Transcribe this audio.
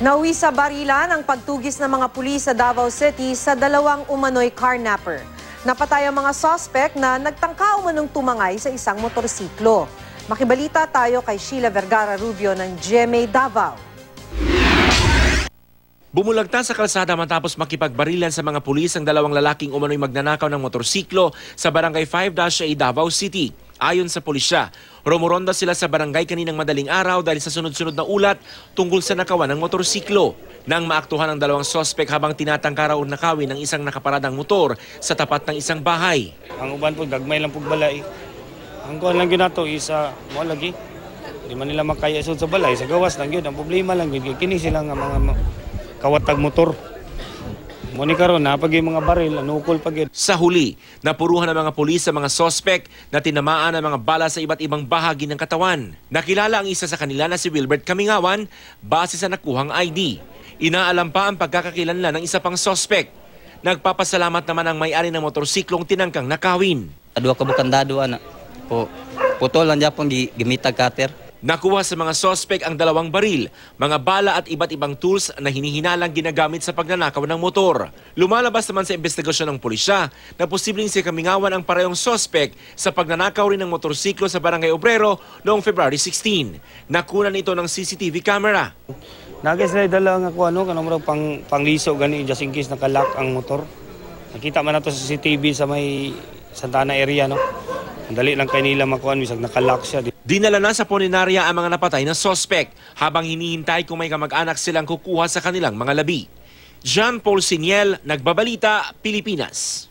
Nauwi sa barilan ang pagtugis ng mga pulis sa Davao City sa dalawang umano'y carnapper. Napatay ang mga suspect na nagtangka umanong tumangay sa isang motorsiklo. Makibalita tayo kay Sheila Vergara Rubio ng GMA Davao. Bumulagta sa kalsada matapos makipagbarilan sa mga pulis ang dalawang lalaking umano'y magnanakaw ng motorsiklo sa Barangay 5-A Davao City. Ayon sa pulisya, rumoronda sila sa barangay kaninang madaling araw dahil sa sunod-sunod na ulat tungkol sa nakawan ng motorsiklo. Nang maaktuhan ang dalawang sospek habang tinatangka raw nakawin ng isang nakaparadang motor sa tapat ng isang bahay. Ang uban po, dagmay lang po balay. Ang kuhan lang yun nato, isa mo lagi. Di man nila makaya sa balay, sa gawas lang yun. Ang problema lang yun, kini sila nga mga kawatag motor. Muni karon na pag yung mga baril, anukol pag yun. Sa huli, napuruhan ng mga pulis sa mga sospek na tinamaan ng mga bala sa iba't ibang bahagi ng katawan. Nakilala ang isa sa kanila na si Wilbert Kamingawan base sa nakuhang ID. Inaalam pa ang pagkakakilanlan ng isa pang sospek. Nagpapasalamat naman ang may-ari ng motorsiklong tinangkang nakawin. Adwa ka bukandado ana. Putol lang Japon gimitag cutter. Nakuha sa mga sospek ang dalawang baril, mga bala at iba't ibang tools na hinihinalang ginagamit sa pagnanakaw ng motor. Lumalabas naman sa investigasyon ng pulisya na posibleng si Kamingawan ang parehong sospek sa pagnanakaw rin ng motorsiklo sa Barangay Obrero noong February 16. Nakunan ito ng CCTV camera. Nagis na dala nga ko kanang pangliso gani just in case nakalak ang motor. Nakita man nato sa CCTV sa may Santana area no. Dali lang kay nila makuan bisag nakalak siya. Dinala na sa punerarya ang mga napatay na sospek habang hinihintay kung may kamag-anak silang kukuha sa kanilang mga labi. John Paul Siniel, Nagbabalita, Pilipinas.